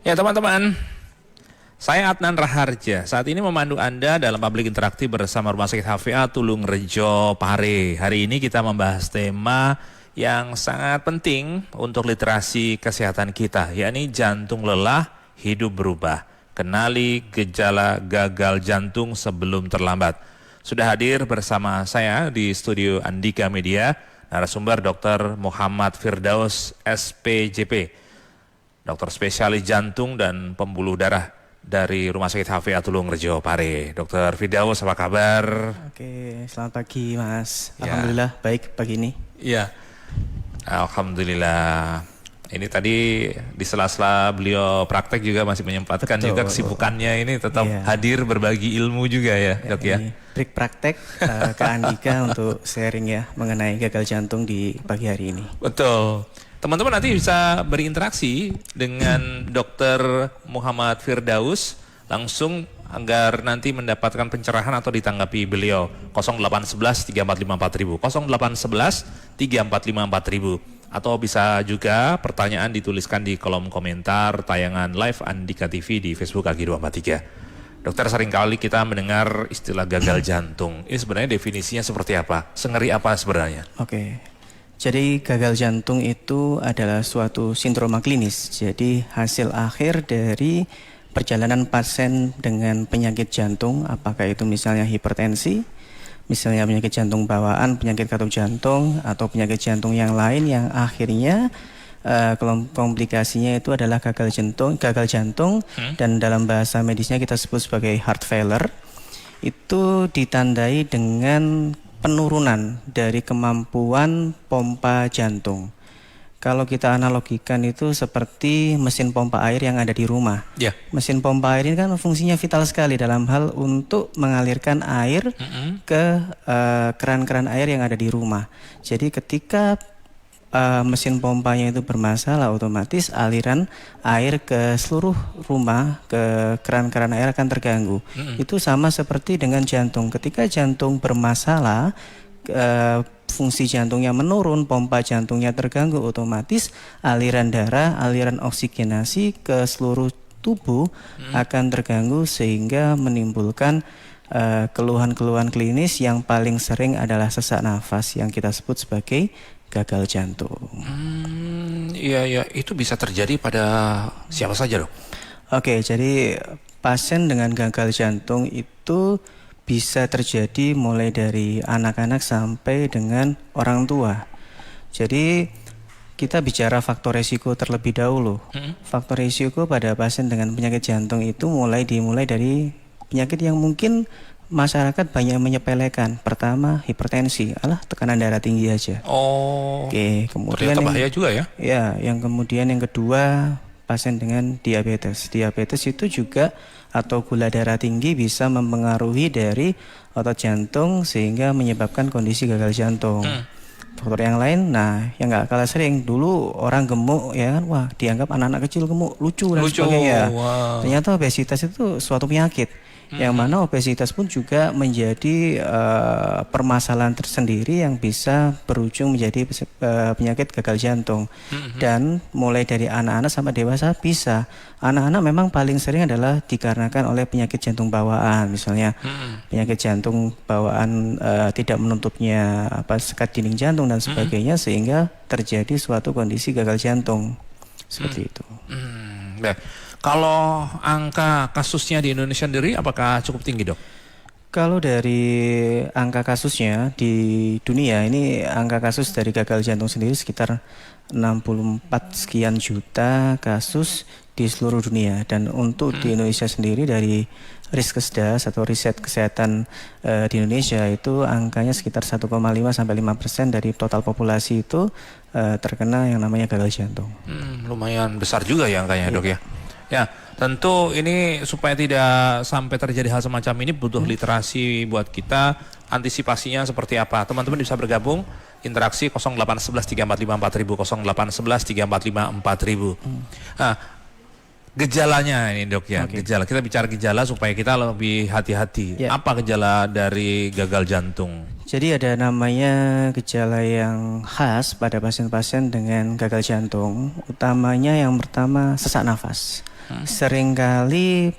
Ya teman-teman, saya Adnan Raharja. Saat ini memandu Anda dalam publik interaktif bersama Rumah Sakit HVA Tulung Rejo Pare. Hari ini kita membahas tema yang sangat penting untuk literasi kesehatan kita, yakni jantung lelah, hidup berubah. Kenali gejala gagal jantung sebelum terlambat. Sudah hadir bersama saya di studio Andika Media, narasumber Dr. Muhammad Firdaus, SPJP. Dokter spesialis jantung dan pembuluh darah dari Rumah Sakit HVA Tulung Rejo Pare. Dokter Firdaus, apa kabar? Oke, selamat pagi Mas. Ya. Alhamdulillah baik pagi ini. Iya, Alhamdulillah. Ini tadi di sela-sela beliau praktek juga masih menyempatkan juga kesibukannya ini tetap hadir berbagi ilmu juga ya, Dok ya. Break praktek ke Andika untuk sharing ya mengenai gagal jantung di pagi hari ini. Betul. Teman-teman nanti bisa berinteraksi dengan Dr. Muhammad Firdaus langsung agar nanti mendapatkan pencerahan atau ditanggapi beliau. 0811 345 4000, 0811 345 4000. Atau bisa juga pertanyaan dituliskan di kolom komentar tayangan live Andika TV di Facebook AG 243. Dokter, seringkali kita mendengar istilah gagal jantung. Ini sebenarnya definisinya seperti apa? Sengeri apa sebenarnya? Oke. Jadi gagal jantung itu adalah suatu sindroma klinis. Jadi hasil akhir dari perjalanan pasien dengan penyakit jantung, apakah itu misalnya hipertensi, misalnya penyakit jantung bawaan, penyakit katup jantung, atau penyakit jantung yang lain yang akhirnya komplikasinya itu adalah gagal jantung dan dalam bahasa medisnya kita sebut sebagai heart failure. Itu ditandai dengan penurunan dari kemampuan pompa jantung. Kalau kita analogikan itu seperti mesin pompa air yang ada di rumah. Mesin pompa air ini kan fungsinya vital sekali dalam hal untuk mengalirkan air ke keran-keran air yang ada di rumah. Jadi ketika mesin pompanya itu bermasalah, otomatis aliran air ke seluruh rumah, ke keran-keran air akan terganggu. Itu sama seperti dengan jantung. Ketika jantung bermasalah, fungsi jantungnya menurun, pompa jantungnya terganggu, otomatis aliran darah, aliran oksigenasi ke seluruh tubuh akan terganggu sehingga menimbulkan keluhan-keluhan klinis yang paling sering adalah sesak nafas yang kita sebut sebagai gagal jantung. Iya, itu bisa terjadi pada siapa saja, Dok? Oke, jadi pasien dengan gagal jantung itu bisa terjadi mulai dari anak-anak sampai dengan orang tua. Jadi kita bicara faktor resiko terlebih dahulu. Faktor resiko pada pasien dengan penyakit jantung itu dimulai dari penyakit yang mungkin masyarakat banyak menyepelekan. Pertama, hipertensi, tekanan darah tinggi aja. Oke, kemudian ternyata bahaya juga ya? Ya, yang kedua pasien dengan diabetes. Diabetes itu juga atau gula darah tinggi bisa mempengaruhi dari otot jantung sehingga menyebabkan kondisi gagal jantung. Faktor yang lain, yang nggak kalah sering dulu orang gemuk ya kan, wah dianggap anak-anak kecil gemuk lucu dan sebagainya. Ternyata obesitas itu suatu penyakit. Yang mana obesitas pun juga menjadi permasalahan tersendiri yang bisa berujung menjadi penyakit gagal jantung. Dan mulai dari anak-anak sampai dewasa bisa. Anak-anak memang paling sering adalah dikarenakan oleh penyakit jantung bawaan, misalnya penyakit jantung bawaan tidak menutupnya sekat dinding jantung dan sebagainya, sehingga terjadi suatu kondisi gagal jantung seperti itu. Kalau angka kasusnya di Indonesia sendiri apakah cukup tinggi, Dok? Kalau dari angka kasusnya di dunia ini, angka kasus dari gagal jantung sendiri sekitar 64 sekian juta kasus di seluruh dunia. Dan untuk di Indonesia sendiri dari Riskesdas atau riset kesehatan di Indonesia itu angkanya sekitar 1,5 sampai 5% dari total populasi itu terkena yang namanya gagal jantung. Lumayan besar juga ya angkanya, Dok ya? Ya, tentu ini supaya tidak sampai terjadi hal semacam ini butuh literasi buat kita. Antisipasinya seperti apa? Teman-teman bisa bergabung interaksi 0811 345 4000, 0811 345 4000. Nah, gejalanya ini, Dok ya. Gejala, kita bicara gejala supaya kita lebih hati-hati. Apa gejala dari gagal jantung? Jadi ada namanya gejala yang khas pada pasien-pasien dengan gagal jantung. Utamanya yang pertama sesak nafas. Seringkali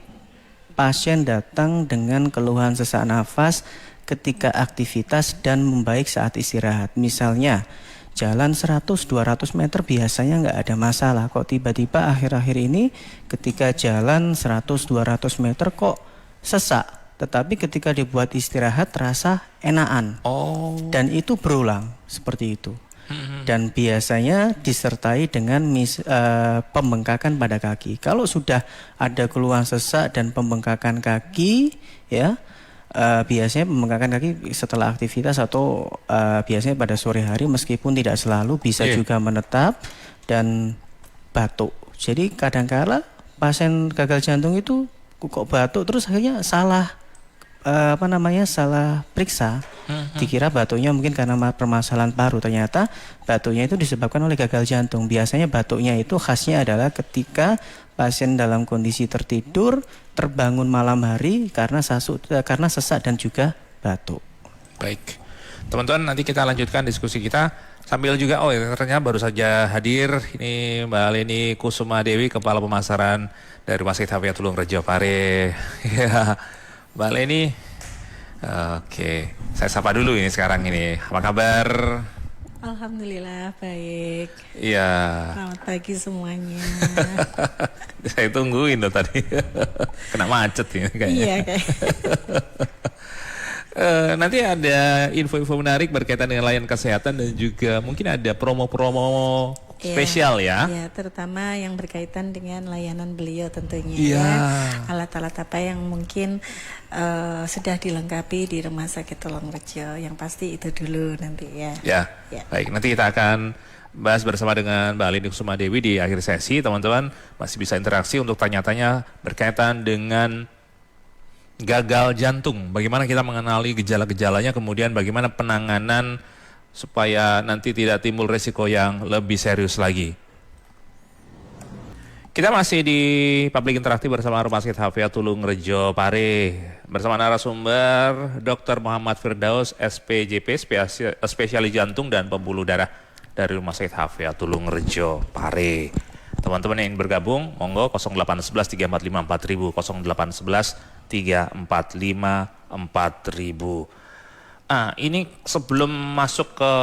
pasien datang dengan keluhan sesak nafas ketika aktivitas dan membaik saat istirahat. Misalnya jalan 100-200 meter biasanya nggak ada masalah. Kok tiba-tiba akhir-akhir ini ketika jalan 100-200 meter kok sesak. Tetapi ketika dibuat istirahat terasa enakan. Dan itu berulang seperti itu. Dan biasanya disertai dengan pembengkakan pada kaki. Kalau sudah ada keluhan sesak dan pembengkakan kaki, ya biasanya pembengkakan kaki setelah aktivitas atau biasanya pada sore hari meskipun tidak selalu bisa juga menetap dan batuk. Jadi kadang-kala pasien gagal jantung itu kok batuk terus akhirnya salah salah periksa. Dikira batuknya mungkin karena permasalahan paru, ternyata batuknya itu disebabkan oleh gagal jantung. Biasanya batuknya itu khasnya adalah ketika pasien dalam kondisi tertidur, terbangun malam hari karena sesak dan juga batuk. Baik, teman-teman, nanti kita lanjutkan diskusi kita sambil juga ternyata baru saja hadir ini Mbak Leni Kusuma Dewi, Kepala Pemasaran dari Rumah Sakit Hafia Tulung Rejo Pare. Ya, Mbak Leni, oke, saya sapa dulu ini sekarang ini. Apa kabar? Alhamdulillah baik. Iya. Selamat pagi semuanya. Saya tungguin loh tadi. Kena macet ini kayaknya. Iya kayak. Nanti ada info-info menarik berkaitan dengan layanan kesehatan dan juga mungkin ada promo-promo spesial ya. Iya, terutama yang berkaitan dengan layanan beliau tentunya. Iya. Alat-alat apa yang mungkin sudah dilengkapi di Rumah Sakit Tulung Rejo. Yang pasti itu dulu nanti ya. Ya. Baik, nanti kita akan bahas bersama dengan Mbak Leni Kusuma Dewi di akhir sesi. Teman-teman masih bisa interaksi untuk tanya-tanya berkaitan dengan gagal jantung. Bagaimana kita mengenali gejala-gejalanya, kemudian bagaimana penanganan supaya nanti tidak timbul resiko yang lebih serius lagi. Kita masih di Public Interaktif bersama Rumah Sakit Hafia Tulung Rejo Pare. Bersama narasumber Dr. Muhammad Firdaus, SPJP, spesialis jantung dan pembuluh darah dari Rumah Sakit Hafia Tulung Rejo Pare. Teman-teman yang ingin bergabung, monggo 0811 345 4000, 0811 345 4000. Ini sebelum masuk ke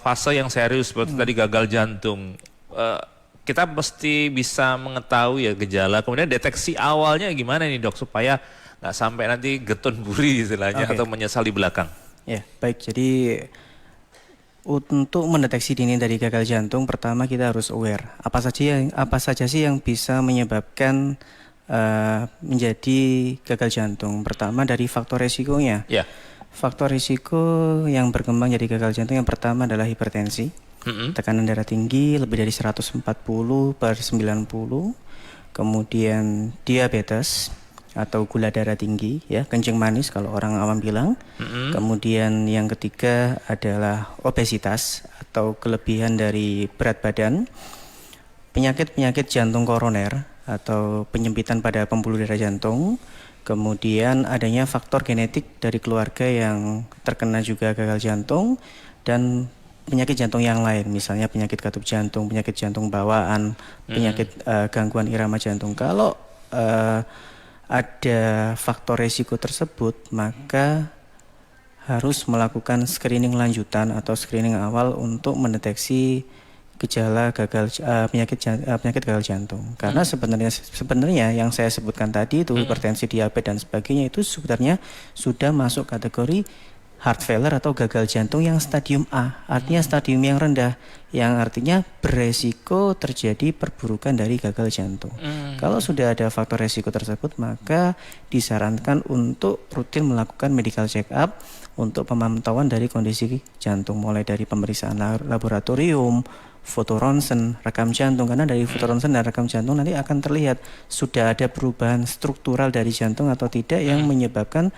fase yang serius seperti tadi gagal jantung, kita mesti bisa mengetahui ya gejala, kemudian deteksi awalnya gimana nih dok supaya nggak sampai nanti getun buri istilahnya atau menyesal di belakang. Ya baik, jadi untuk mendeteksi dini dari gagal jantung, pertama kita harus aware apa saja sih yang bisa menyebabkan menjadi gagal jantung. Pertama dari faktor resikonya. Ya. Faktor risiko yang berkembang jadi gagal jantung yang pertama adalah hipertensi. Tekanan darah tinggi lebih dari 140/90. Kemudian diabetes atau gula darah tinggi, ya, kencing manis kalau orang awam bilang. Kemudian yang ketiga adalah obesitas atau kelebihan dari berat badan. Penyakit-penyakit jantung koroner atau penyempitan pada pembuluh darah jantung. Kemudian adanya faktor genetik dari keluarga yang terkena juga gagal jantung dan penyakit jantung yang lain, misalnya penyakit katup jantung, penyakit jantung bawaan, penyakit gangguan irama jantung. Kalau ada faktor resiko tersebut, maka harus melakukan screening lanjutan atau screening awal untuk mendeteksi gejala penyakit gagal jantung. Karena sebenarnya yang saya sebutkan tadi itu hipertensi, diabetes dan sebagainya itu sebenarnya sudah masuk kategori heart failure atau gagal jantung yang stadium A, artinya stadium yang rendah, yang artinya beresiko terjadi perburukan dari gagal jantung. Kalau sudah ada faktor resiko tersebut, maka disarankan untuk rutin melakukan medical check up untuk pemantauan dari kondisi jantung, mulai dari pemeriksaan laboratorium, foto ronsen, rekam jantung, karena dari foto ronsen dan rekam jantung nanti akan terlihat sudah ada perubahan struktural dari jantung atau tidak yang menyebabkan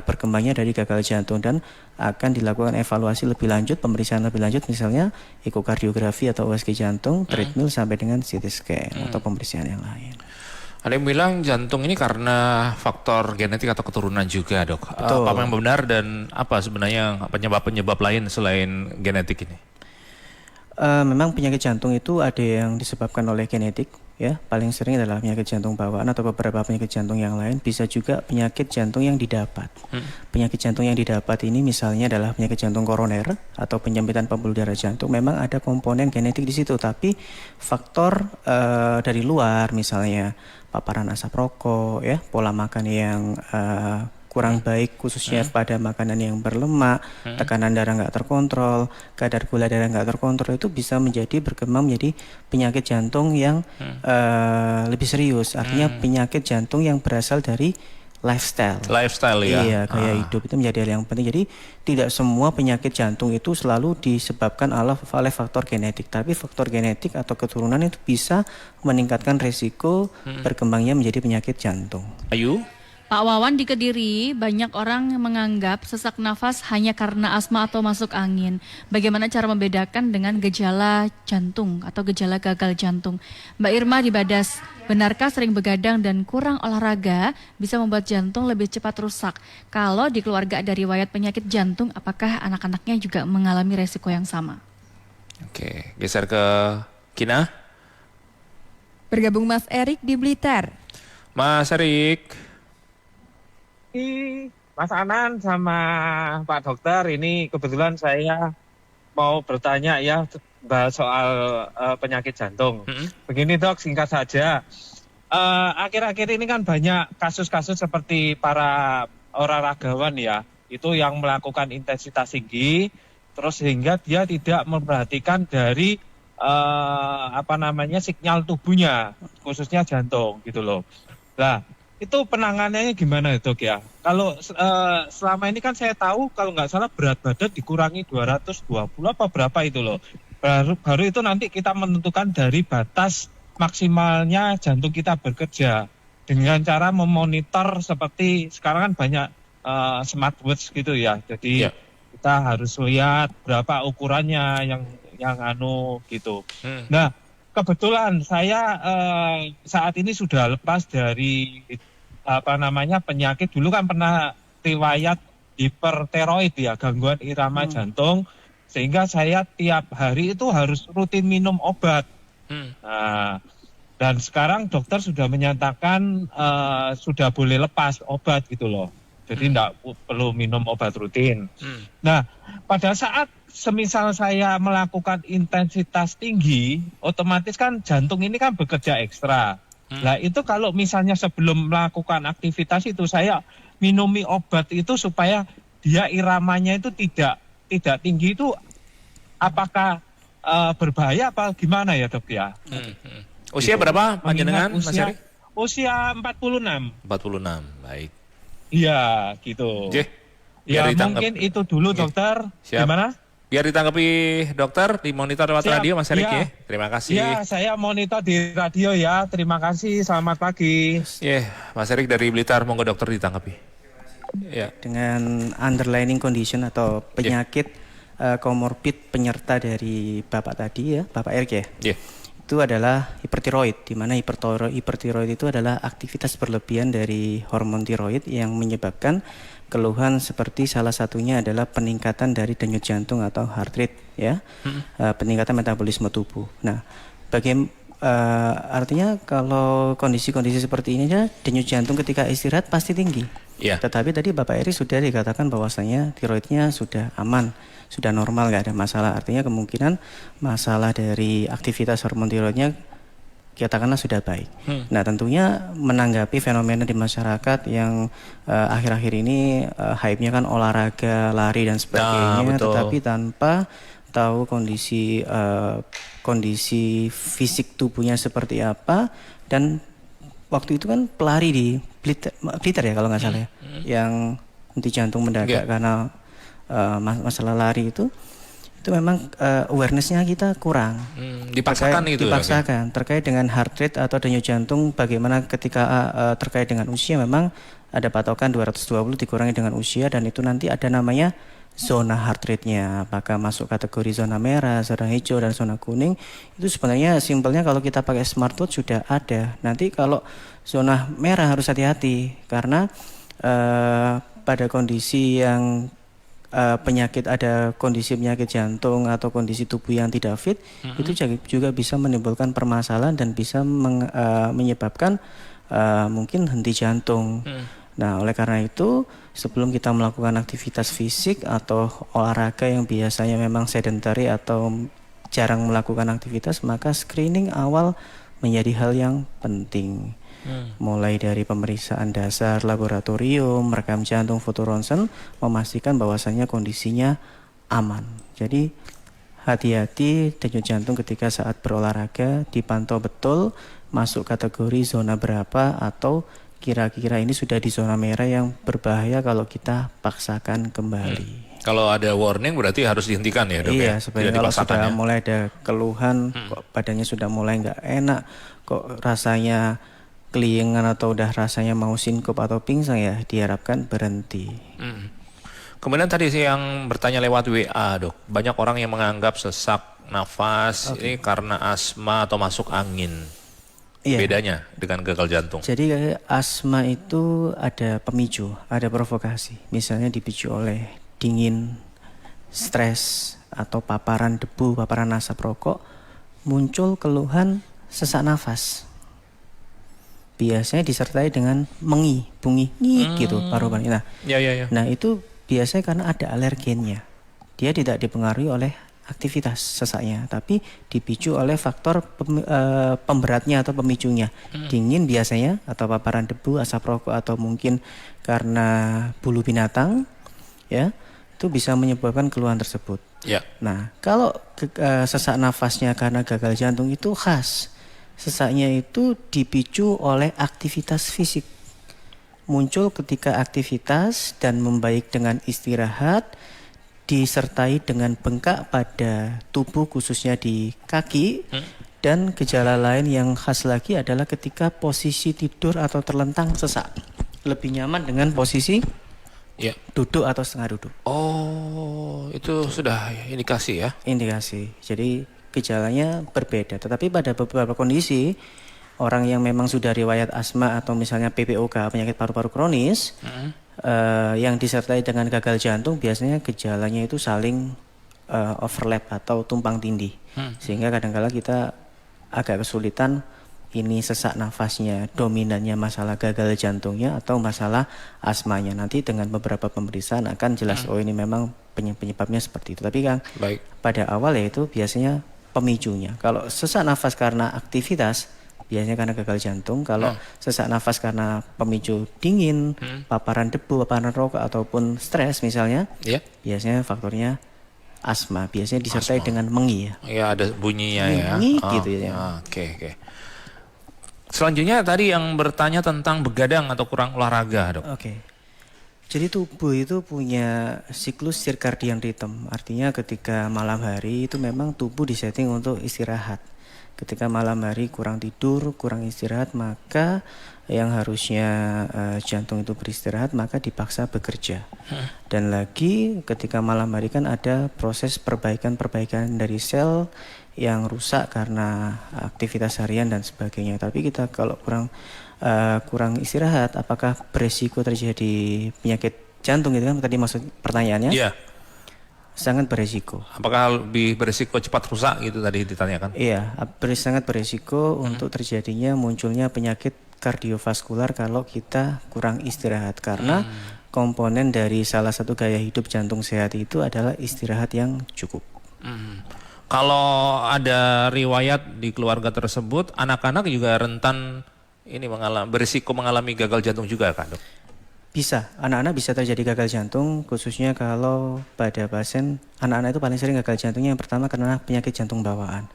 berkembangnya dari gagal jantung, dan akan dilakukan evaluasi lebih lanjut, pemeriksaan lebih lanjut, misalnya ekokardiografi atau USG jantung, treadmill sampai dengan CT scan atau pemeriksaan yang lain. Ada yang bilang jantung ini karena faktor genetik atau keturunan juga, Dok. Betul. Apa yang benar dan apa sebenarnya penyebab-penyebab lain selain genetik ini? Memang penyakit jantung itu ada yang disebabkan oleh genetik, ya. Paling sering adalah penyakit jantung bawaan atau beberapa penyakit jantung yang lain. Bisa juga penyakit jantung yang didapat. Penyakit jantung yang didapat ini misalnya adalah penyakit jantung koroner atau penyempitan pembuluh darah jantung. Memang ada komponen genetik di situ, tapi faktor dari luar, misalnya paparan asap rokok, ya, pola makan yang kurang baik khususnya pada makanan yang berlemak, tekanan darah nggak terkontrol, kadar gula darah nggak terkontrol, itu bisa berkembang menjadi penyakit jantung yang lebih serius. Artinya penyakit jantung yang berasal dari lifestyle. Lifestyle ya. Iya, gaya hidup itu menjadi hal yang penting. Jadi tidak semua penyakit jantung itu selalu disebabkan oleh faktor genetik, tapi faktor genetik atau keturunan itu bisa meningkatkan resiko berkembangnya menjadi penyakit jantung. Ayu? Pak Wawan, di Kediri banyak orang menganggap sesak nafas hanya karena asma atau masuk angin. Bagaimana cara membedakan dengan gejala jantung atau gejala gagal jantung? Mbak Irma di Badas, benarkah sering begadang dan kurang olahraga bisa membuat jantung lebih cepat rusak? Kalau di keluarga ada riwayat penyakit jantung, apakah anak-anaknya juga mengalami resiko yang sama? Oke, geser ke Kina. Bergabung Mas Erik di Blitar. Mas Erik. Mas Anan sama Pak Dokter, ini kebetulan saya mau bertanya ya bahas soal penyakit jantung. Begini Dok, singkat saja. Akhir-akhir ini kan banyak kasus-kasus seperti para olahragawan ya, itu yang melakukan intensitas tinggi, terus sehingga dia tidak memperhatikan dari sinyal tubuhnya, khususnya jantung gitu loh. Nah, itu penanganannya gimana Dok ya? Kalau selama ini kan saya tahu kalau nggak salah berat badan dikurangi 220 apa berapa itu loh. Baru itu nanti kita menentukan dari batas maksimalnya jantung kita bekerja. Dengan cara memonitor seperti sekarang kan banyak smartwatch gitu ya. Jadi kita harus lihat berapa ukurannya yang gitu. Nah, kebetulan saya saat ini sudah lepas dari penyakit. Dulu kan pernah riwayat hipertiroid ya, gangguan irama jantung, sehingga saya tiap hari itu harus rutin minum obat. Nah, dan sekarang dokter sudah menyatakan sudah boleh lepas obat gitu loh. Jadi tidak perlu minum obat rutin. Nah, pada saat semisal saya melakukan intensitas tinggi, otomatis kan jantung ini kan bekerja ekstra. Nah itu kalau misalnya sebelum melakukan aktivitas itu saya minumi obat itu supaya dia iramanya itu tidak tinggi, itu apakah berbahaya apa gimana ya Dok ya? Usia berapa panjenengan Mas Erik? Usia 46. 46, baik. Iya gitu. Ya mungkin itu dulu Dokter. Siap. Gimana? Biar ditanggapi dokter di monitor lewat radio Mas Erik ya. Terima kasih. Ya, saya monitor di radio ya. Terima kasih. Selamat pagi. Mas Erik dari Blitar, monggo dokter ditanggapi. Dengan underlying condition atau penyakit komorbid penyerta dari Bapak tadi ya, Bapak Erik ya. Itu adalah hipertiroid, di mana hipertiroid itu adalah aktivitas berlebihan dari hormon tiroid yang menyebabkan keluhan seperti salah satunya adalah peningkatan dari denyut jantung atau heart rate ya, peningkatan metabolisme tubuh. Nah, artinya kalau kondisi-kondisi seperti ini ya, denyut jantung ketika istirahat pasti tinggi. Tetapi tadi Bapak Eri sudah dikatakan bahwasanya tiroidnya sudah aman, sudah normal, nggak ada masalah. Artinya kemungkinan masalah dari aktivitas hormon tiroidnya katakanlah sudah baik. Nah tentunya menanggapi fenomena di masyarakat yang akhir-akhir ini hype-nya kan olahraga, lari dan sebagainya, tetapi tanpa tahu kondisi fisik tubuhnya seperti apa. Dan waktu itu kan pelari di Blitar ya kalau nggak salah ya, yang henti jantung mendadak karena masalah lari itu memang awareness-nya kita kurang. Dipaksakan terkait dengan heart rate atau denyut jantung. Bagaimana ketika terkait dengan usia, memang ada patokan 220 dikurangi dengan usia, dan itu nanti ada namanya zona heart rate-nya, apakah masuk kategori zona merah, zona hijau, dan zona kuning. Itu sebenarnya simpelnya kalau kita pakai smartwatch sudah ada. Nanti kalau zona merah harus hati-hati karena pada kondisi yang ada kondisi penyakit jantung atau kondisi tubuh yang tidak fit, itu juga bisa menimbulkan permasalahan dan bisa menyebabkan mungkin henti jantung. Nah, oleh karena itu sebelum kita melakukan aktivitas fisik atau olahraga yang biasanya memang sedentary atau jarang melakukan aktivitas, maka screening awal menjadi hal yang penting. Mulai dari pemeriksaan dasar laboratorium, rekam jantung, foto ronsen, memastikan bahwasannya kondisinya aman. Jadi hati-hati denyut jantung ketika saat berolahraga, dipantau betul masuk kategori zona berapa atau kira-kira ini sudah di zona merah yang berbahaya kalau kita paksakan kembali. Kalau ada warning berarti harus dihentikan ya, Dok? Iya, ya? sebenarnya Tidak kalau dipaksakan sudah ya? mulai ada keluhan, kok badannya sudah mulai nggak enak, kok rasanya keliengan atau udah rasanya mau sinkop atau pingsan, ya diharapkan berhenti. Kemudian tadi sih yang bertanya lewat WA, Dok. Banyak orang yang menganggap sesak nafas ini karena asma atau masuk angin. Iya. Bedanya dengan gagal jantung. Jadi asma itu ada pemicu, ada provokasi. Misalnya dipicu oleh dingin, stres, atau paparan debu, paparan asap rokok, muncul keluhan sesak nafas. Biasanya disertai dengan mengi, bunyi, gitu paru-parunya. Nah itu biasanya karena ada alergennya. Dia tidak dipengaruhi oleh aktivitas sesaknya, tapi dipicu oleh faktor pemberatnya atau pemicunya. Dingin biasanya, atau paparan debu, asap rokok, atau mungkin karena bulu binatang, ya, itu bisa menyebabkan keluhan tersebut. Ya. Nah, kalau sesak nafasnya karena gagal jantung itu khas. Sesaknya itu dipicu oleh aktivitas fisik. Muncul ketika aktivitas dan membaik dengan istirahat, disertai dengan bengkak pada tubuh khususnya di kaki, dan gejala lain yang khas lagi adalah ketika posisi tidur atau terlentang sesak. Lebih nyaman dengan posisi duduk atau setengah duduk. Oh, itu sudah indikasi ya? Indikasi. Jadi gejalanya berbeda, tetapi pada beberapa kondisi orang yang memang sudah riwayat asma atau misalnya PPOK, penyakit paru-paru kronis, yang disertai dengan gagal jantung, biasanya gejalanya itu saling overlap atau tumpang tindih, sehingga kadang-kala kita agak kesulitan ini sesak nafasnya dominannya masalah gagal jantungnya atau masalah asmanya. Nanti dengan beberapa pemeriksaan akan jelas, oh ini memang penyebabnya seperti itu. Tapi Kang, pada awal yaitu biasanya pemicunya. Kalau sesak nafas karena aktivitas, biasanya karena gagal jantung. Kalau sesak nafas karena pemicu dingin, paparan debu, paparan rokok, ataupun stres misalnya, biasanya faktornya asma. Biasanya disertai dengan mengi ya. Ya, ada bunyinya ya. Mengi gitu ya. Oke. Selanjutnya tadi yang bertanya tentang begadang atau kurang olahraga, Dok. Oke. Jadi tubuh itu punya siklus circadian rhythm. Artinya ketika malam hari itu memang tubuh disetting untuk istirahat. Ketika malam hari kurang tidur, kurang istirahat, maka yang harusnya jantung itu beristirahat maka dipaksa bekerja. Dan lagi ketika malam hari kan ada proses perbaikan dari sel yang rusak karena aktivitas harian dan sebagainya. Tapi kita kalau kurang istirahat, apakah beresiko terjadi penyakit jantung, gitu kan tadi maksud pertanyaannya? Iya. Sangat beresiko. Apakah lebih beresiko cepat rusak gitu tadi ditanyakan? Iya, sangat beresiko untuk terjadinya munculnya penyakit kardiovaskular kalau kita kurang istirahat, karena komponen dari salah satu gaya hidup jantung sehat itu adalah istirahat yang cukup. Kalau ada riwayat di keluarga tersebut, anak-anak juga rentan ini berisiko mengalami gagal jantung juga kan, Dok? Bisa, anak-anak bisa terjadi gagal jantung, khususnya kalau pada pasien, anak-anak itu paling sering gagal jantungnya yang pertama karena penyakit jantung bawaan.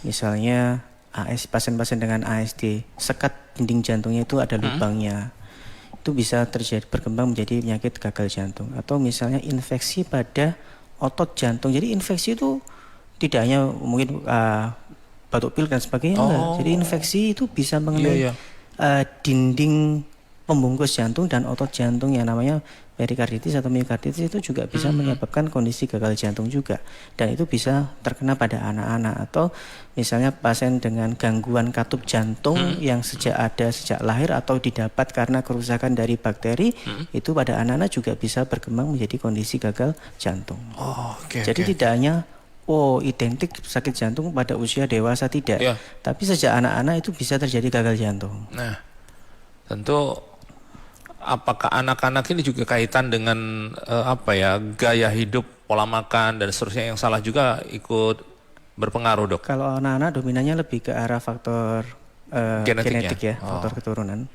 Misalnya pasien-pasien dengan ASD, sekat dinding jantungnya itu ada lubangnya. Itu bisa terjadi berkembang menjadi penyakit gagal jantung. Atau misalnya infeksi pada otot jantung. Jadi infeksi itu tidak hanya mungkin batuk pilek dan sebagainya, enggak. Jadi infeksi itu bisa mengenai dinding pembungkus jantung dan otot jantung yang namanya perikarditis atau miokarditis itu juga bisa menyebabkan kondisi gagal jantung juga, dan itu bisa terkena pada anak-anak atau misalnya pasien dengan gangguan katup jantung yang sejak lahir atau didapat karena kerusakan dari bakteri, itu pada anak-anak juga bisa berkembang menjadi kondisi gagal jantung. Jadi tidak hanya identik sakit jantung pada usia dewasa, tidak, tapi sejak anak-anak itu bisa terjadi gagal jantung. Nah, tentu apakah anak-anak ini juga kaitan dengan gaya hidup, pola makan dan seterusnya yang salah juga ikut berpengaruh, Dok? Kalau anak-anak dominannya lebih ke arah faktor genetik ya, faktor keturunan.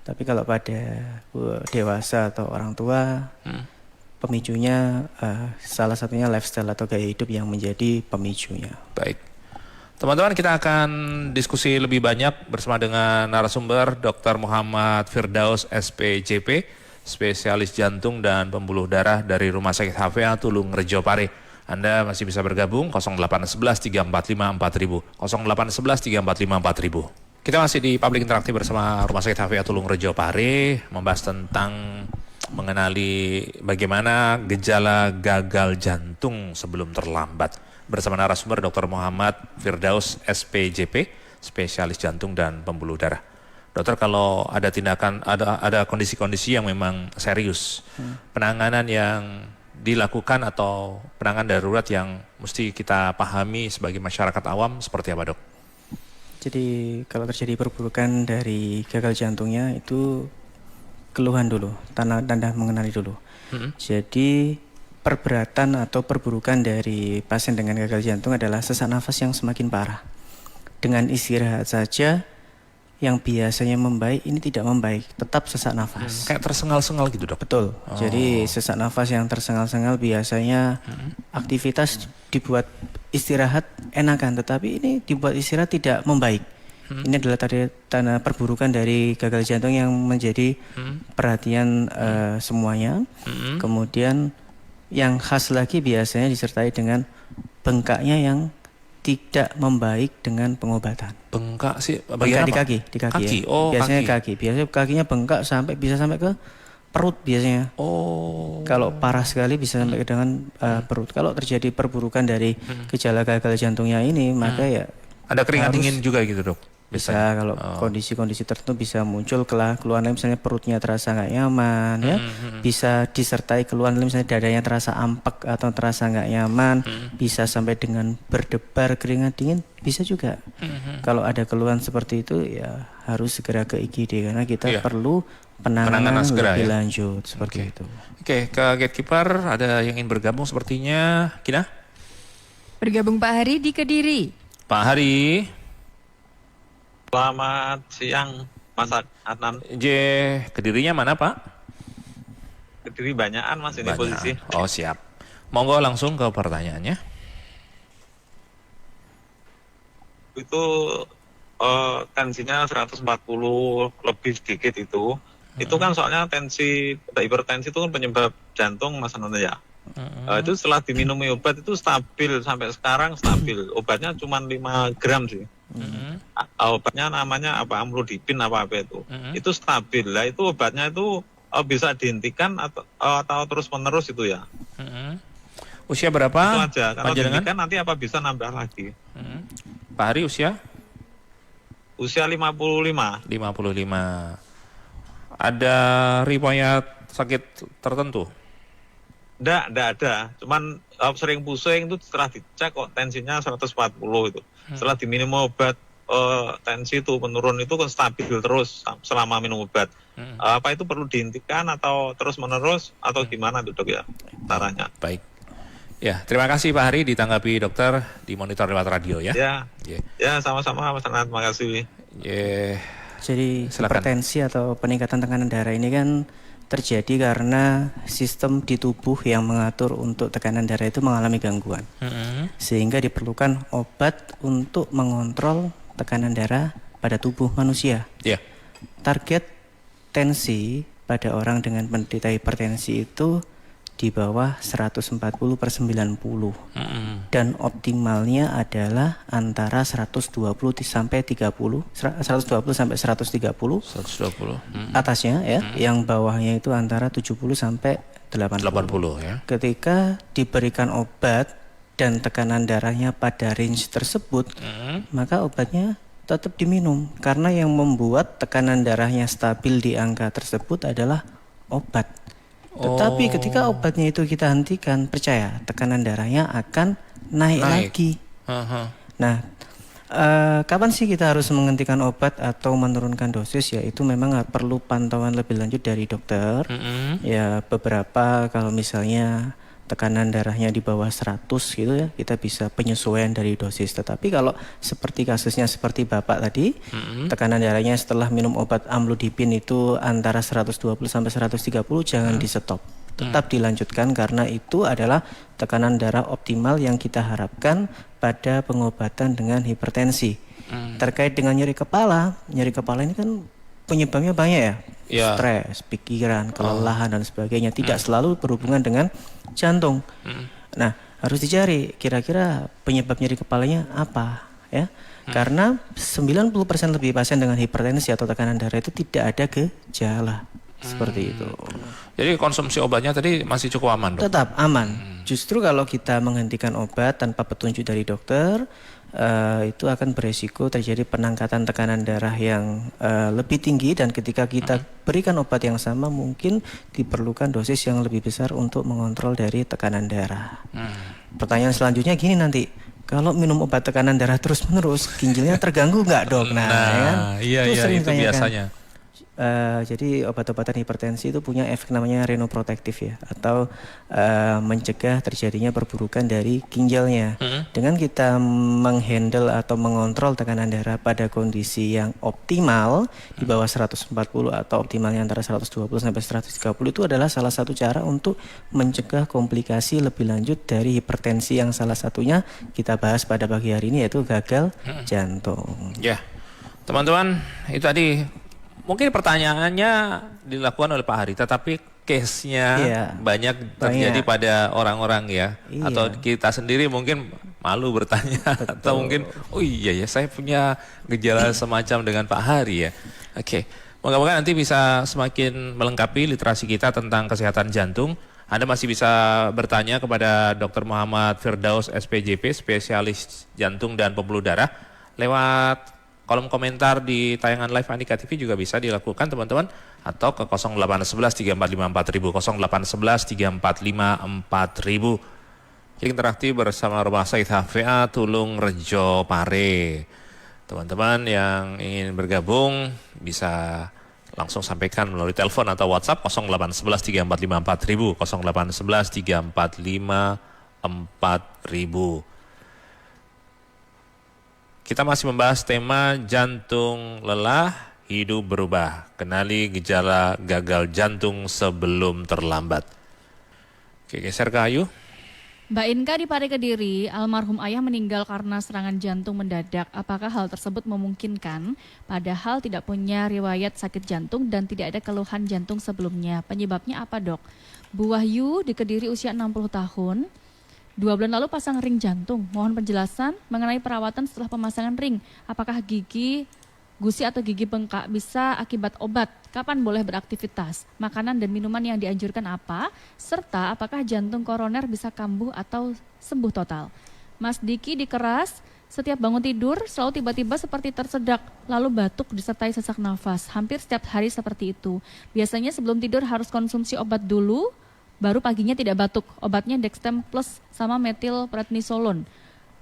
Tapi kalau pada dewasa atau orang tua, pemicunya salah satunya lifestyle atau gaya hidup yang menjadi pemicunya. Baik. Teman-teman, kita akan diskusi lebih banyak bersama dengan narasumber Dr. Muhammad Firdaus SPJP, spesialis jantung dan pembuluh darah dari Rumah Sakit HVA Tulung Rejo Pare. Anda masih bisa bergabung 0811 345 4000, 0811 345 4000. Kita masih di Public Interaktif bersama Rumah Sakit HVA Tulung Rejo Pare, membahas tentang mengenali bagaimana gejala gagal jantung sebelum terlambat. Bersama narasumber Dr. Muhammad Firdaus SPJP, spesialis jantung dan pembuluh darah. Dokter, kalau ada ada kondisi-kondisi yang memang serius, penanganan yang dilakukan atau penanganan darurat yang mesti kita pahami sebagai masyarakat awam seperti apa, Dok? Jadi kalau terjadi perburukan dari gagal jantungnya itu keluhan dulu, tanda mengenali dulu. Jadi perberatan atau perburukan dari pasien dengan gagal jantung adalah sesak nafas yang semakin parah. Dengan istirahat saja yang biasanya membaik ini tidak membaik, tetap sesak nafas. Kayak tersengal-sengal gitu, Dok? Betul. Jadi sesak nafas yang tersengal-sengal biasanya aktivitas dibuat istirahat enakan, tetapi ini dibuat istirahat tidak membaik. Ini adalah tanda perburukan dari gagal jantung yang menjadi perhatian semuanya. Kemudian yang khas lagi biasanya disertai dengan bengkaknya yang tidak membaik dengan pengobatan. Bengkak sih Bengkak bagian di kaki ya. Oh, biasanya kaki. Biasanya kakinya bengkak bisa sampai ke perut biasanya. Kalau parah sekali bisa sampai ke dengan perut. Kalau terjadi perburukan dari gejala gagal jantungnya ini, maka ya ada keringat dingin juga gitu, Dok? Bisa kalau kondisi-kondisi tertentu bisa muncul keluhan lain, misalnya perutnya terasa nggak nyaman ya, bisa disertai keluhan lain, misalnya dadanya terasa ampek atau terasa nggak nyaman, bisa sampai dengan berdebar keringat dingin, bisa juga. Kalau ada keluhan seperti itu ya harus segera ke IGD karena kita perlu penanganan lebih lanjut seperti itu. Oke, ke gatekeeper ada yang ingin bergabung sepertinya, Kina? Bergabung Pak Hari di Kediri. Pak Hari. Selamat siang, Mas Adnan. Kedirinya mana, Pak? Kediri banyakan, Mas, ini posisi. Oh, siap. Monggo langsung ke pertanyaannya. Itu tensinya 140 lebih sedikit itu. Itu kan soalnya hipertensi itu kan penyebab jantung, Mas Adnan ya. Itu setelah diminumi obat itu stabil, sampai sekarang stabil. Obatnya cuma 5 gram sih. Obatnya namanya amlodipin apa itu. Itu stabil. Lah itu obatnya itu bisa dihentikan atau terus menerus itu ya. Usia berapa? Itu aja. Kalau dihentikan nanti apa bisa nambah lagi? Pak Hari usia? Usia 55. 55. Ada riwayat sakit tertentu? Enggak ada. Cuman sering pusing itu setelah dicek kok tensinya 140 itu. Setelah diminum obat tensi itu menurun itu kan stabil terus selama minum obat. Apa itu perlu dihentikan atau terus menerus atau gimana itu, Dok ya caranya? Baik. Ya, terima kasih Pak Hari ditanggapi dokter di monitor lewat radio ya. Ya, sama-sama Mas Anand, terima kasih. Jadi silakan. hipertensi atau peningkatan tekanan darah ini kan terjadi karena sistem di tubuh yang mengatur untuk tekanan darah itu mengalami gangguan. Sehingga diperlukan obat untuk mengontrol tekanan darah pada tubuh manusia. Target tensi pada orang dengan penderita hipertensi itu di bawah 140/90. Dan optimalnya adalah antara 120 sampai 30, 120 sampai 130. 120. Atasnya ya, yang bawahnya itu antara 70 sampai 80. 80 ya. Ketika diberikan obat dan tekanan darahnya pada range tersebut, maka obatnya tetap diminum karena yang membuat tekanan darahnya stabil di angka tersebut adalah obat. Tetapi ketika obatnya itu kita hentikan, percaya tekanan darahnya akan naik lagi. Nah, kapan sih kita harus menghentikan obat atau menurunkan dosis? Ya itu memang perlu pantauan lebih lanjut dari dokter. Ya beberapa kalau misalnya tekanan darahnya di bawah 100 gitu ya, kita bisa penyesuaian dari dosis. Tetapi kalau seperti kasusnya seperti Bapak tadi, tekanan darahnya setelah minum obat amlodipin itu antara 120 sampai 130, jangan di stop. Tetap dilanjutkan karena itu adalah tekanan darah optimal yang kita harapkan pada pengobatan dengan hipertensi. Terkait dengan nyeri kepala ini kan penyebabnya banyak ya. Stres, pikiran, kelelahan dan sebagainya, tidak selalu berhubungan dengan jantung. Nah, harus dicari kira-kira penyebab nyeri kepalanya apa ya. Karena 90% lebih pasien dengan hipertensi atau tekanan darah itu tidak ada gejala. Seperti itu. Jadi konsumsi obatnya tadi masih cukup aman, Dok? Tetap aman. Justru kalau kita menghentikan obat tanpa petunjuk dari dokter, itu akan beresiko terjadi peningkatan tekanan darah yang lebih tinggi, dan ketika kita berikan obat yang sama mungkin diperlukan dosis yang lebih besar untuk mengontrol dari tekanan darah. Pertanyaan selanjutnya gini nanti, kalau minum obat tekanan darah terus-menerus, ginjalnya terganggu nggak, Dok? Iya, itu biasanya. Jadi obat-obatan hipertensi itu punya efek namanya renoprotektif ya, atau mencegah terjadinya perburukan dari ginjalnya. Dengan kita menghandle atau mengontrol tekanan darah pada kondisi yang optimal di bawah 140 atau optimalnya antara 120 sampai 130, itu adalah salah satu cara untuk mencegah komplikasi lebih lanjut dari hipertensi yang salah satunya kita bahas pada pagi hari ini, yaitu gagal jantung. Ya, teman-teman, itu tadi mungkin pertanyaannya dilakukan oleh Pak Hari, tetapi case-nya banyak terjadi pada orang-orang ya. Atau kita sendiri mungkin malu bertanya. Atau mungkin, oh iya ya saya punya gejala semacam dengan Pak Hari ya. Oke, moga-moga nanti bisa semakin melengkapi literasi kita tentang kesehatan jantung. Anda masih bisa bertanya kepada Dr. Muhammad Firdaus SPJP, spesialis jantung dan pembuluh darah, lewat kolom komentar di tayangan live Andika TV juga bisa dilakukan, teman-teman, atau ke 0811 345 4000, 0811 345 4000. Yang interaktif bersama Rumah Sakit HVA Tulung Rejo Pare. Teman-teman yang ingin bergabung bisa langsung sampaikan melalui telepon atau WhatsApp 0811 345 4000, 0811 345 4000. Kita masih membahas tema jantung lelah, hidup berubah. Kenali gejala gagal jantung sebelum terlambat. Oke, geser ke Ayu. Mbak Inka di Pare Kediri, almarhum ayah meninggal karena serangan jantung mendadak. Apakah hal tersebut memungkinkan? Padahal tidak punya riwayat sakit jantung dan tidak ada keluhan jantung sebelumnya. Penyebabnya apa, Dok? Bu Wahyu di Kediri usia 60 tahun. 2 bulan lalu pasang ring jantung. Mohon penjelasan mengenai perawatan setelah pemasangan ring. Apakah gigi, gusi atau gigi bengkak bisa akibat obat? Kapan boleh beraktivitas? Makanan dan minuman yang dianjurkan apa? Serta apakah jantung koroner bisa kambuh atau sembuh total? Mas Diki di Keras, setiap bangun tidur selalu tiba-tiba seperti tersedak, lalu batuk disertai sesak nafas. Hampir setiap hari seperti itu. Biasanya sebelum tidur harus konsumsi obat dulu, baru paginya tidak batuk. Obatnya Dextem Plus sama metilprednisolon.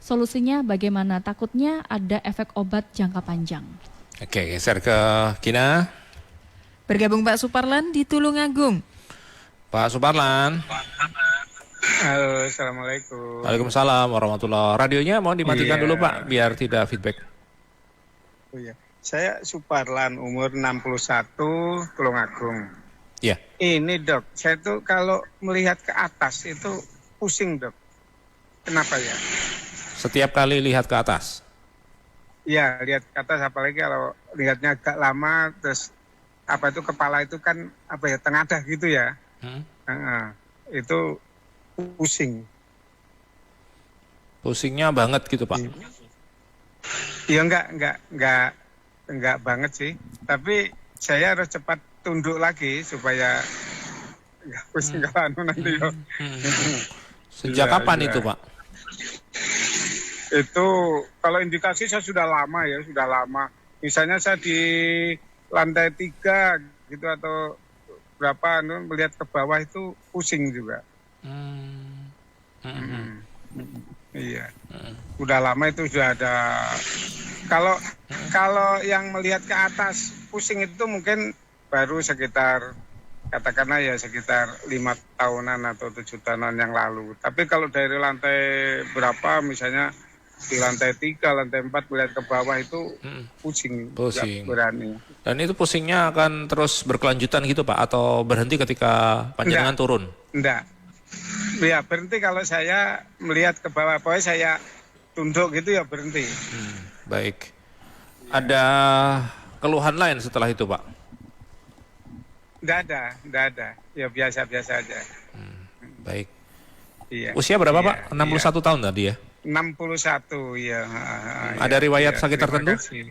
Solusinya bagaimana? Takutnya ada efek obat jangka panjang. Oke, geser ke Kina. Bergabung Pak Suparlan di Tulungagung. Pak Suparlan. Halo, Assalamualaikum. Waalaikumsalam warahmatullahi. Radionya mohon dimatikan dulu Pak, biar tidak feedback. Oh iya. Saya Suparlan, umur 61, Tulungagung. Ya. Ini Dok, saya tuh kalau melihat ke atas itu pusing Dok. Kenapa ya? Setiap kali lihat ke atas? Iya, lihat ke atas, apalagi kalau lihatnya agak lama, terus apa itu kepala itu kan apa ya, tengadah gitu ya. itu pusing. Pusingnya banget gitu Pak. Ya enggak banget sih. Tapi saya harus cepat tunduk lagi supaya enggak pusing kalau nanti ya. Sejak Iya, kapan iya. itu Pak? Itu kalau indikasi saya sudah lama ya, sudah lama. Misalnya saya di lantai 3 gitu atau berapa melihat ke bawah itu pusing juga. Iya. Udah lama itu sudah ada. Kalau yang melihat ke atas pusing itu mungkin baru sekitar katakanlah ya sekitar 5 tahunan atau 7 tahunan yang lalu. Tapi kalau dari lantai berapa misalnya di lantai 3, lantai 4 melihat ke bawah itu pusing. Pusing. Nggak berani. Dan itu pusingnya akan terus berkelanjutan gitu Pak atau berhenti ketika panjenengan turun? Enggak. Ya berhenti kalau saya melihat ke bawah. Pokoknya saya tunduk gitu ya berhenti. Baik. Ada keluhan lain setelah itu Pak? Enggak ada. Ya biasa-biasa aja. Baik. Iya. Usia berapa Iya, Pak? 61 tahun tadi ya? 61 ya. Ada riwayat sakit terima tertentu? kasih.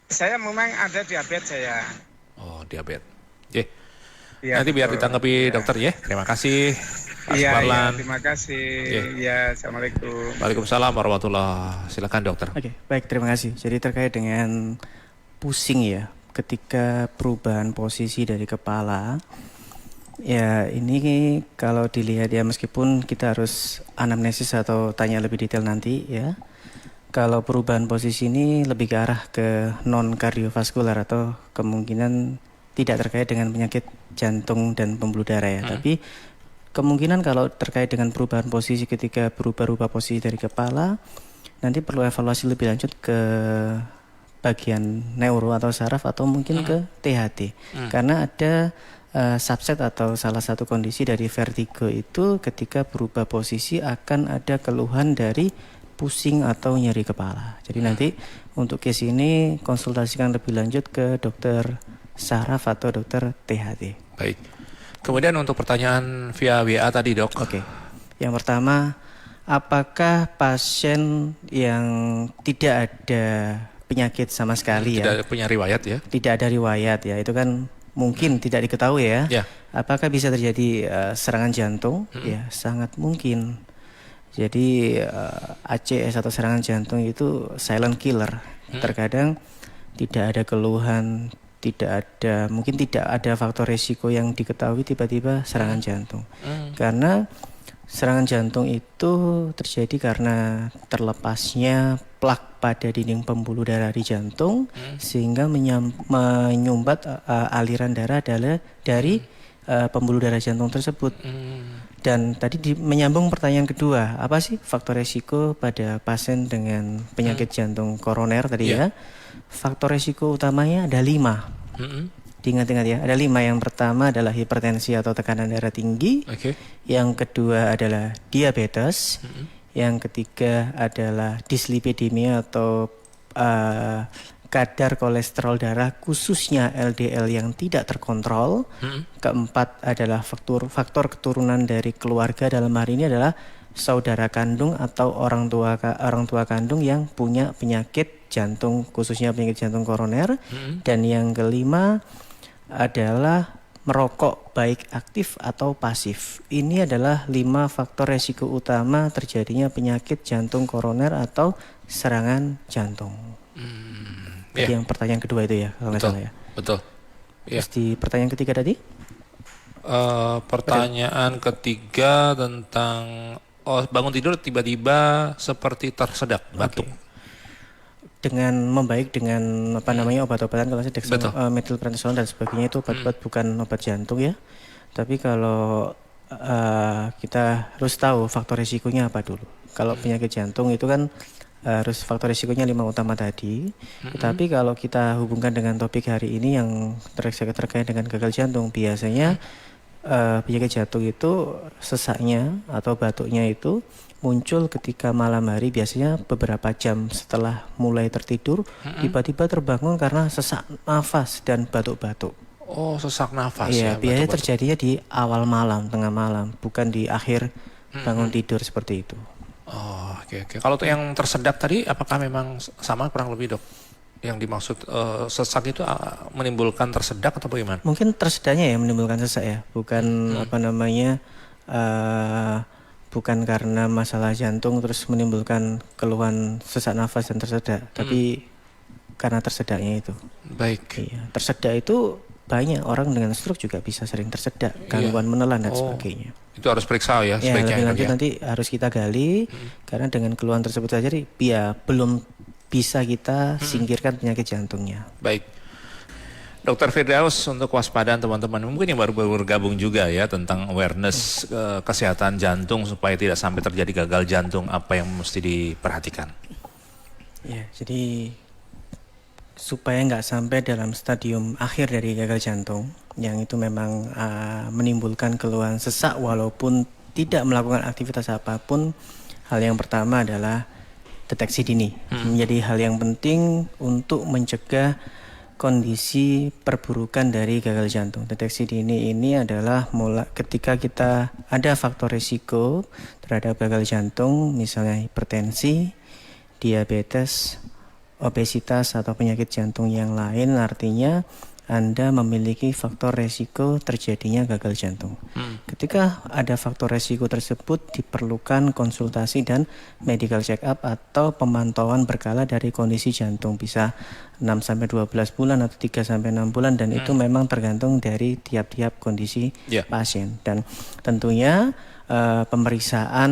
Saya memang ada diabetes saya. Oh, diabetes. Oke. Ya, Nanti biar betul. ditanggapi Ya. dokter ya. Terima kasih. Pak Iya, Suparlan. terima kasih. Iya. Ya, assalamualaikum. Waalaikumsalam warahmatullahi. Silakan dokter. Oke, baik, terima kasih. Jadi terkait dengan pusing ya, ketika perubahan posisi dari kepala, ya ini kalau dilihat ya meskipun kita harus anamnesis atau tanya lebih detail nanti ya. Kalau perubahan posisi ini lebih ke arah ke non kardiovaskular atau kemungkinan tidak terkait dengan penyakit jantung dan pembuluh darah ya, tapi kemungkinan kalau terkait dengan perubahan posisi ketika berubah-ubah posisi dari kepala, nanti perlu evaluasi lebih lanjut ke bagian neuro atau saraf atau mungkin ke THT. Karena ada subset atau salah satu kondisi dari vertigo itu ketika berubah posisi akan ada keluhan dari pusing atau nyeri kepala. Jadi nanti untuk case ini konsultasikan lebih lanjut ke dokter saraf atau dokter THT. Baik. Kemudian untuk pertanyaan via WA tadi dok. Oke. Yang pertama, apakah pasien yang tidak ada penyakit sama sekali Tidak punya riwayat ya? tidak ada riwayat ya, itu kan mungkin tidak diketahui ya. Ya. Apakah bisa terjadi serangan jantung? Ya, sangat mungkin. Jadi ACS atau serangan jantung itu silent killer. Terkadang tidak ada keluhan, mungkin tidak ada faktor resiko yang diketahui tiba-tiba serangan jantung. Karena serangan jantung itu terjadi karena terlepasnya plak pada dinding pembuluh darah di jantung sehingga menyumbat aliran darah dari pembuluh darah jantung tersebut. Dan tadi menyambung pertanyaan kedua, apa sih faktor resiko pada pasien dengan penyakit jantung koroner tadi ya? Faktor resiko utamanya ada 5. Diingat-ingat ya, ada 5. Yang pertama adalah hipertensi atau tekanan darah tinggi. Yang kedua adalah diabetes. Yang ketiga adalah dislipidemia atau kadar kolesterol darah khususnya LDL yang tidak terkontrol. Keempat adalah faktor keturunan dari keluarga, dalam hari ini adalah saudara kandung atau orang tua kandung yang punya penyakit jantung, khususnya penyakit jantung koroner. Dan yang kelima adalah merokok baik aktif atau pasif. Ini adalah 5 faktor resiko utama terjadinya penyakit jantung koroner atau serangan jantung. Jadi yang pertanyaan kedua itu ya, kalau nggak salah ya. Betul. Terus di pertanyaan ketiga tadi? Pertanyaan ketiga tentang bangun tidur tiba-tiba seperti tersedak batuk. Dengan membaik dengan obat-obatan, kalau saya methylprednisolone dan sebagainya itu obat-obat bukan obat jantung ya. Tapi kalau kita harus tahu faktor risikonya apa dulu. Kalau penyakit jantung itu kan harus faktor risikonya 5 utama tadi. Tetapi kalau kita hubungkan dengan topik hari ini yang terkait dengan gagal jantung, biasanya penyakit jantung itu sesaknya atau batuknya itu muncul ketika malam hari, biasanya beberapa jam setelah mulai tertidur, tiba-tiba terbangun karena sesak nafas dan batuk-batuk. Oh, sesak nafas Iya, ya. biasanya betul-betul. terjadinya di awal malam, tengah malam, bukan di akhir bangun tidur seperti itu. Oh, oke. Kalau tuh yang tersedak tadi, apakah memang sama kurang lebih dok? Yang dimaksud sesak itu menimbulkan tersedak atau bagaimana? Mungkin tersedanya ya menimbulkan sesak ya, bukan apa namanya, bukan karena masalah jantung terus menimbulkan keluhan sesak nafas dan tersedak, tapi karena tersedaknya itu. Baik. Iya, tersedak itu banyak orang dengan stroke juga bisa sering tersedak, gangguan menelan dan sebagainya. Itu harus periksa ya Ya, sebaiknya lebih dok lanjut ya. nanti harus kita gali karena dengan keluhan tersebut saja ya belum bisa kita singkirkan penyakit jantungnya. Baik. Dokter Firdaus, untuk kewaspadaan teman-teman mungkin yang baru bergabung juga ya tentang awareness kesehatan jantung supaya tidak sampai terjadi gagal jantung, apa yang mesti diperhatikan? Ya, jadi supaya nggak sampai dalam stadium akhir dari gagal jantung yang itu memang menimbulkan keluhan sesak walaupun tidak melakukan aktivitas apapun, hal yang pertama adalah deteksi dini. Menjadi hal yang penting untuk mencegah kondisi perburukan dari gagal jantung. Deteksi dini ini adalah ketika kita ada faktor risiko terhadap gagal jantung, misalnya hipertensi, diabetes, obesitas atau penyakit jantung yang lain, artinya Anda memiliki faktor resiko terjadinya gagal jantung. Ketika ada faktor resiko tersebut diperlukan konsultasi dan medical check up atau pemantauan berkala dari kondisi jantung, bisa 6-12 bulan atau 3-6 bulan, dan itu memang tergantung dari tiap-tiap kondisi pasien. Dan tentunya pemeriksaan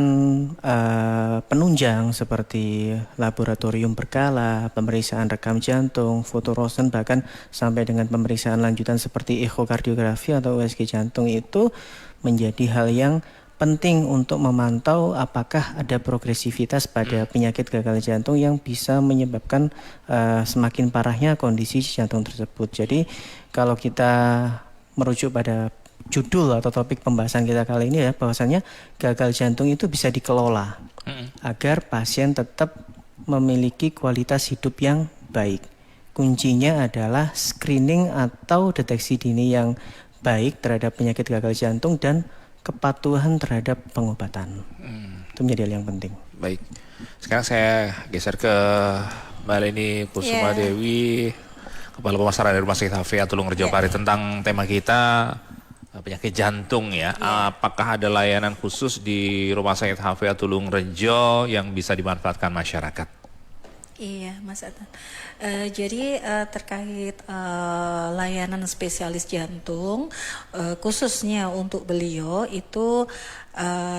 penunjang seperti laboratorium berkala, pemeriksaan rekam jantung, foto ronsen, bahkan sampai dengan pemeriksaan lanjutan seperti ekokardiografi atau USG jantung itu menjadi hal yang penting untuk memantau apakah ada progresivitas pada penyakit gagal jantung yang bisa menyebabkan semakin parahnya kondisi jantung tersebut. Jadi kalau kita merujuk pada judul atau topik pembahasan kita kali ini ya, bahwasanya gagal jantung itu bisa dikelola agar pasien tetap memiliki kualitas hidup yang baik. Kuncinya adalah screening atau deteksi dini yang baik terhadap penyakit gagal jantung dan kepatuhan terhadap pengobatan. Itu menjadi hal yang penting. Baik. Sekarang saya geser ke Mbak Leni Kusuma Dewi, Kepala Pemasaran dari Rumah Sakit HVA Tulungarejo Pare, tentang tema kita penyakit jantung ya. Apakah ada layanan khusus di Rumah Sakit HVA Tulungarejo yang bisa dimanfaatkan masyarakat? Iya, Mas Adnan. Jadi terkait layanan spesialis jantung, khususnya untuk beliau itu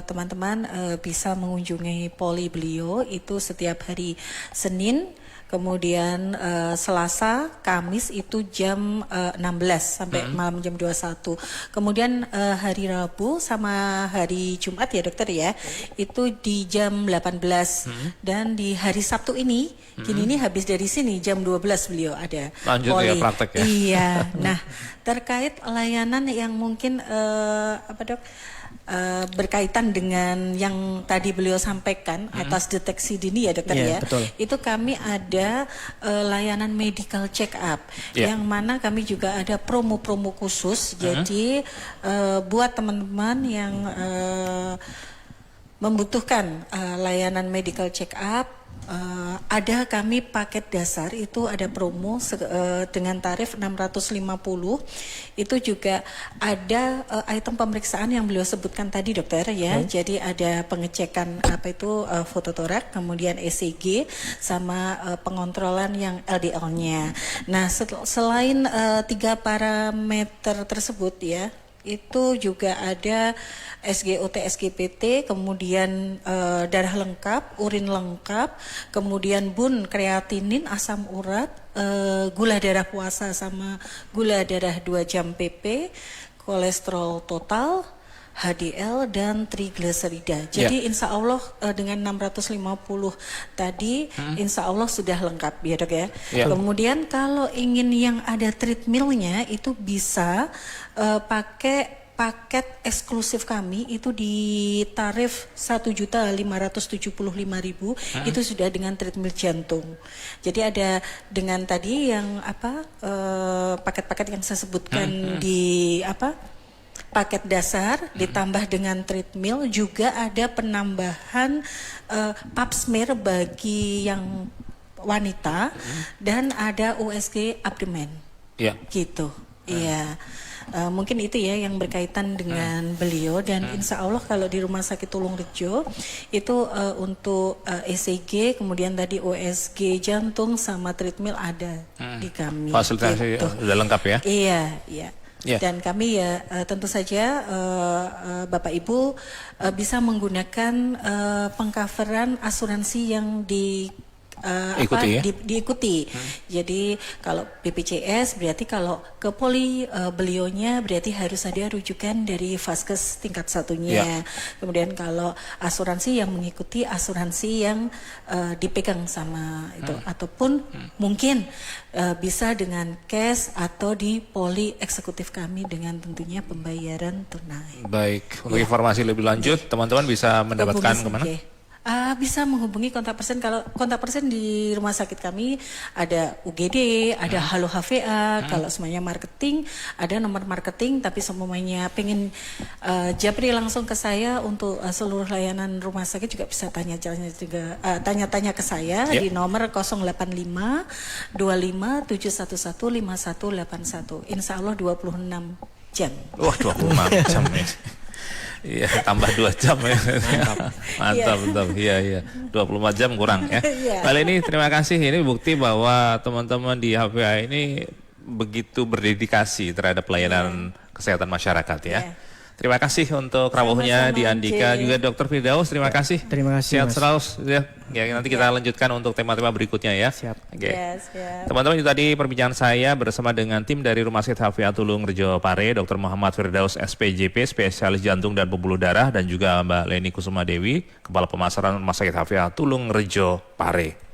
teman-teman bisa mengunjungi poli beliau itu setiap hari Senin, kemudian Selasa, Kamis itu jam 16 sampai malam jam 21. Kemudian hari Rabu sama hari Jumat ya dokter ya, itu di jam 18. Dan di hari Sabtu ini, kini ini habis dari sini jam 12 beliau ada. Lanjut poli. ya praktek ya. Iya. Nah, terkait layanan yang mungkin apa dok? Berkaitan dengan yang tadi beliau sampaikan atas deteksi dini ya dokter ya, Betul. itu kami ada layanan medical check up yang mana kami juga ada promo-promo khusus. Jadi buat teman-teman yang membutuhkan layanan medical check up, ada kami paket dasar itu ada promo dengan tarif 650. Itu juga ada item pemeriksaan yang beliau sebutkan tadi dokter ya. Jadi ada pengecekan apa itu fototorak, kemudian ECG sama pengontrolan yang LDL-nya. Nah, selain 3 parameter tersebut ya, itu juga ada SGOT, SGPT, kemudian darah lengkap, urin lengkap, kemudian bun, kreatinin, asam urat, gula darah puasa sama gula darah 2 jam PP, kolesterol total, HDL dan trigliserida. Jadi insya Allah dengan 650 tadi insya Allah sudah lengkap ya dok ya. Kemudian kalau ingin yang ada treadmillnya itu bisa pakai paket eksklusif kami itu di tarif 1.575.000 itu sudah dengan treatment jantung. Jadi ada dengan tadi yang paket-paket yang saya sebutkan di paket dasar ditambah dengan treadmill, juga ada penambahan pap smear bagi yang wanita dan ada USG abdomen. Gitu. Iya. Mungkin itu ya yang berkaitan dengan beliau, dan insya Allah kalau di Rumah Sakit Tulungrejo itu untuk ECG, kemudian tadi USG jantung sama treadmill ada di kami. Fasilitasnya gitu. sudah lengkap ya? Iya, iya. Dan kami ya tentu saja Bapak Ibu bisa menggunakan pengcoveran asuransi yang diikuti. Jadi kalau BPJS berarti kalau ke poli beliaunya berarti harus ada rujukan dari Vaskes tingkat satunya. Kemudian kalau asuransi yang mengikuti asuransi yang dipegang sama itu, ataupun mungkin bisa dengan cash atau di poli eksekutif kami dengan tentunya pembayaran tunai. Baik, untuk informasi lebih lanjut teman-teman bisa mendapatkan kemana? Bisa menghubungi kontak person. Kalau kontak person di rumah sakit kami ada UGD, ada Halo HVA. Kalau semuanya marketing, ada nomor marketing. Tapi semuanya pengen japri langsung ke saya untuk seluruh layanan rumah sakit juga bisa tanya-tanya ke saya di nomor 085 25 711 5181. Insya Allah 26 jam. Wah, 26 jam ya. Iya, tambah 2 jam ya. Mantap, mantap. Iya. 24 jam kurang ya. Kali ini terima kasih. Ini bukti bahwa teman-teman di HVA ini begitu berdedikasi terhadap pelayanan kesehatan masyarakat ya. Terima kasih untuk rawuhnya di Andika, juga Dr. Firdaus, terima kasih. Terima kasih. Sehat selalu ya. Nanti kita lanjutkan untuk tema-tema berikutnya ya. Siap. Teman-teman, itu tadi perbincangan saya bersama dengan tim dari Rumah Sakit HVA Tulungrejo Pare, Dr. Muhammad Firdaus SPJP, spesialis jantung dan pembuluh darah, dan juga Mbak Leni Kusuma Dewi, Kepala Pemasaran Rumah Sakit HVA Tulungrejo Pare.